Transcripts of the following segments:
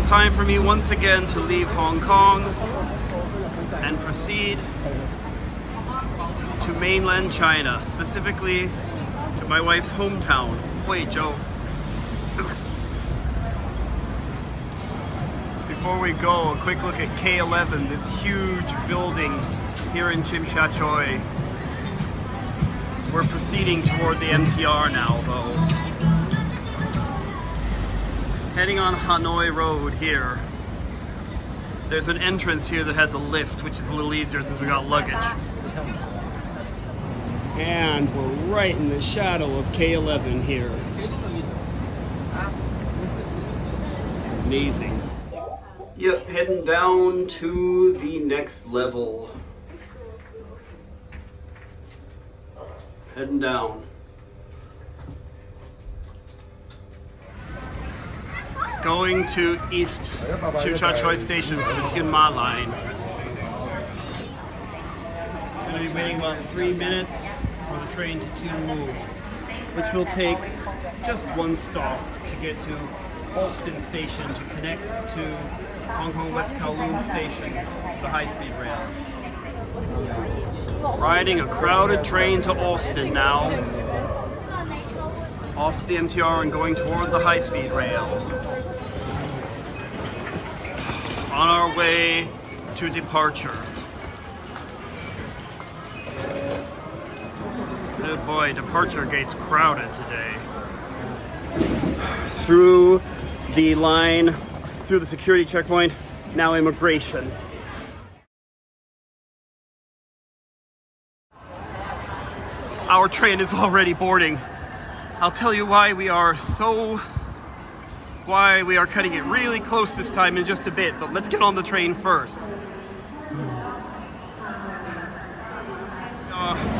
It's time for me once again to leave Hong Kong and proceed to mainland China, specifically to my wife's hometown, Huizhou. Before we go, a quick look at K11, this huge building here in Tsim Sha Tsui. We're proceeding toward the MTR now, though. Heading on Hanoi Road here. There's an entrance here that has a lift, which is a little easier since we got luggage. And we're right in the shadow of K11 here. Amazing. Yep, heading down to the next level. Heading down. Going to East Tsim Sha Tsui Station for the Tuen Ma line. Going to be waiting about 3 minutes for the train to Tuen Mu, which will take just one stop to get to Alston Station to connect to Hong Kong West Kowloon Station, the high-speed rail. Riding a crowded train to Alston now. Off the MTR and going toward the high-speed rail. On our way to departures. Oh boy, departure gate's crowded today. Through the line, through the security checkpoint, now immigration. Our train is already boarding. I'll tell you why we are cutting it really close this time in just a bit, but let's get on the train first.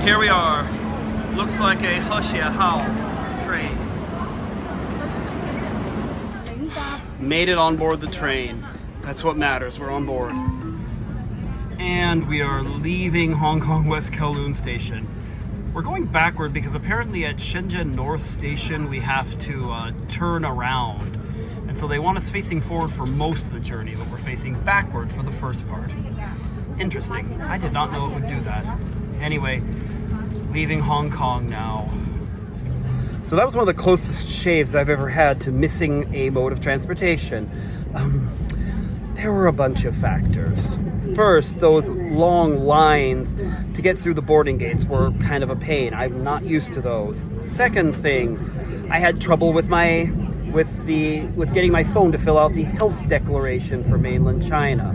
Here we are. Looks like a Huizhou train. Made it on board the train. That's what matters, we're on board. And we are leaving Hong Kong West Kowloon Station. We're going backward because apparently at Shenzhen North Station we have to turn around. And so they want us facing forward for most of the journey, but we're facing backward for the first part. Interesting. I did not know it would do that. Anyway, leaving Hong Kong now. So that was one of the closest shaves I've ever had to missing a mode of transportation. There were a bunch of factors. First, those long lines to get through the boarding gates were kind of a pain. I'm not used to those. Second thing, I had trouble with getting my phone to fill out the health declaration for mainland China.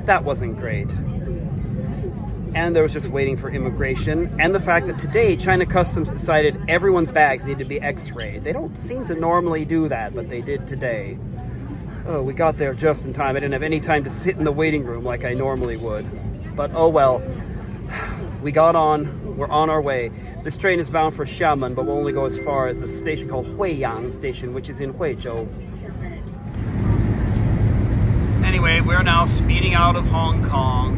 That wasn't great. And there was just waiting for immigration, and the fact that today China Customs decided everyone's bags need to be x-rayed. They don't seem to normally do that, but they did today. Oh, we got there just in time. I didn't have any time to sit in the waiting room like I normally would. But oh well. We got on. We're on our way. This train is bound for Xiamen, but will only go as far as a station called Huiyang Station, which is in Huizhou. Anyway, we're now speeding out of Hong Kong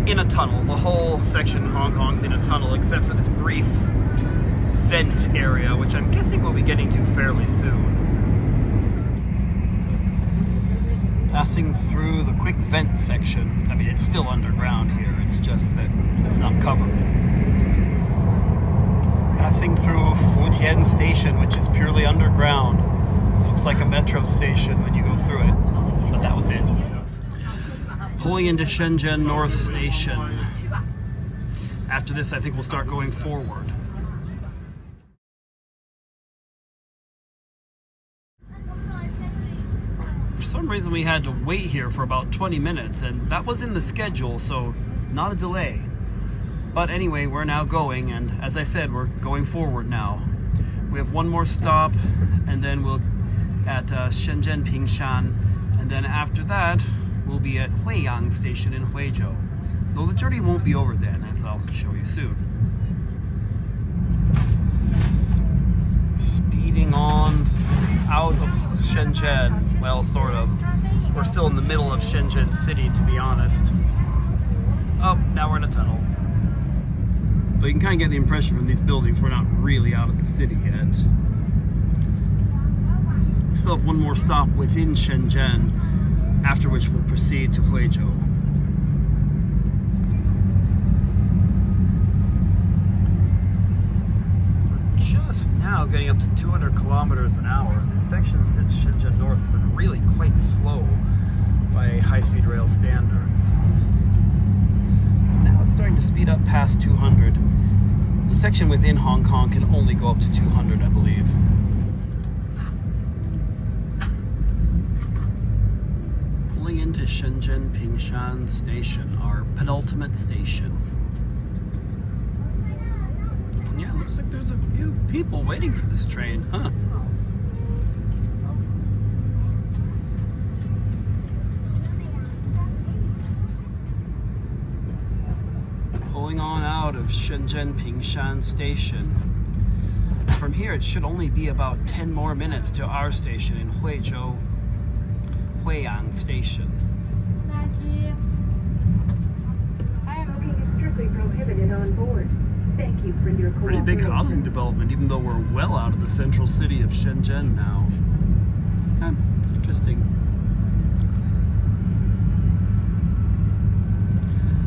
in a tunnel. The whole section of Hong Kong's in a tunnel, except for this brief vent area, which I'm guessing we'll be getting to fairly soon. Passing through the quick vent section. I mean, it's still underground here, it's just that it's not covered. Passing through Futian Station, which is purely underground. Looks like a metro station when you go through it, but that was it. Pulling into Shenzhen North Station. After this, I think we'll start going forward. For some reason we had to wait here for about 20 minutes, and that was in the schedule, so not a delay. But anyway, we're now going, and as I said, we're going forward now. We have one more stop, and then we'll at Shenzhen Pingshan, and then after that we'll be at Huiyang Station in Huizhou. Though the journey won't be over then, as I'll show you soon. Speeding on out of Shenzhen. Well, sort of. We're still in the middle of Shenzhen city, to be honest. Oh, now we're in a tunnel. But you can kind of get the impression from these buildings we're not really out of the city yet. We still have one more stop within Shenzhen. after which we'll proceed to Huizhou. Just now getting up to 200 kilometers an hour. This section since Shenzhen North has been really quite slow by high-speed rail standards. Now it's starting to speed up past 200. The section within Hong Kong can only go up to 200, I believe. Pulling into Shenzhen Pingshan Station, our penultimate station. Yeah, looks like there's a few people waiting for this train, huh? Pulling on out of Shenzhen Pingshan Station. From here, it should only be about 10 more minutes to our station in Huizhou, Huiyang Station. Smoking is strictly prohibited on board. Thank you for your Pretty big housing development, even though we're well out of the central city of Shenzhen now. Interesting.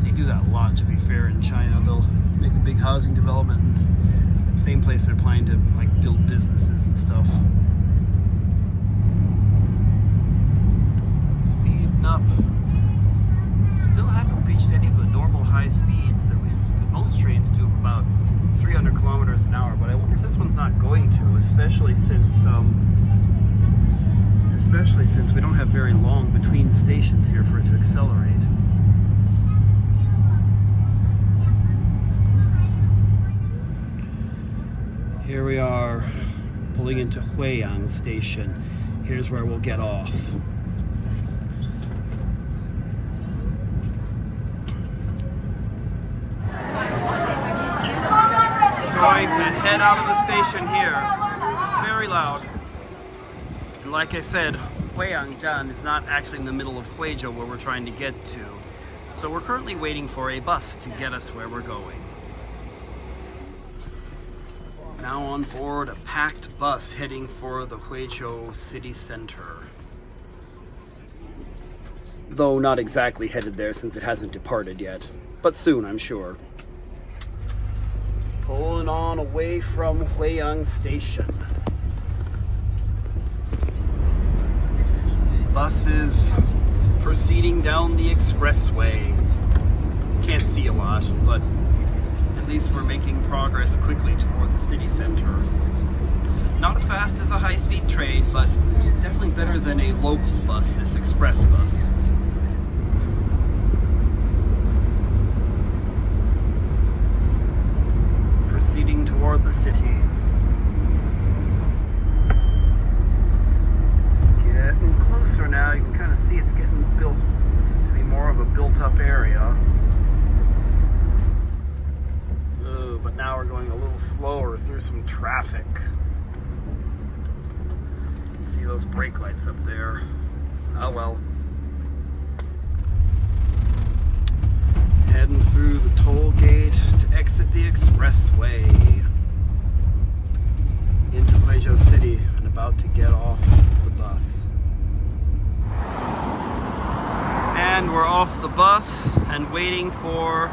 They do that a lot, to be fair, in China. They'll make a big housing development, and same place they're planning to like build businesses and stuff. Speeding up. Still haven't reached any of the normal high speeds that most trains do of about 300 kilometers an hour, but I wonder if this one's not going to, especially since we don't have very long between stations here for it to accelerate. Here we are, pulling into Huiyang Station. Here's where we'll get off. Going to head out of the station here. Very loud. And like I said, Huiyangjian is not actually in the middle of Huizhou where we're trying to get to. So we're currently waiting for a bus to get us where we're going. Now on board a packed bus heading for the Huizhou city center. Though not exactly headed there since it hasn't departed yet. But soon, I'm sure. Pulling on away from Huiyang Station. Bus is proceeding down the expressway. Can't see a lot, but at least we're making progress quickly toward the city center. Not as fast as a high-speed train, but definitely better than a local bus, this express bus. Proceeding toward the city. Getting closer now, you can kind of see it's getting built to be more of a built-up area. But now we're going a little slower through some traffic. You can see those brake lights up there. Oh well. Heading through the toll gate to exit the expressway into Huizhou City and about to get off the bus. And we're off the bus and waiting for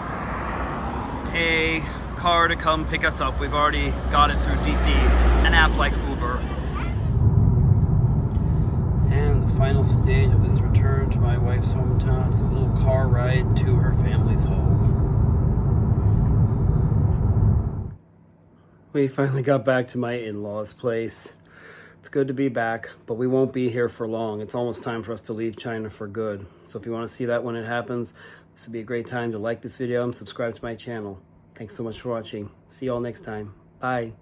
a car to come pick us up. We've already got it through DD, an app like Uber. And the final stage of this return to my wife's hometown is a little car ride to her family's home. We finally got back to my in-laws' place. It's good to be back, but we won't be here for long. It's almost time for us to leave China for good. So if you want to see that when it happens, this would be a great time to like this video and subscribe to my channel. Thanks so much for watching. See you all next time. Bye.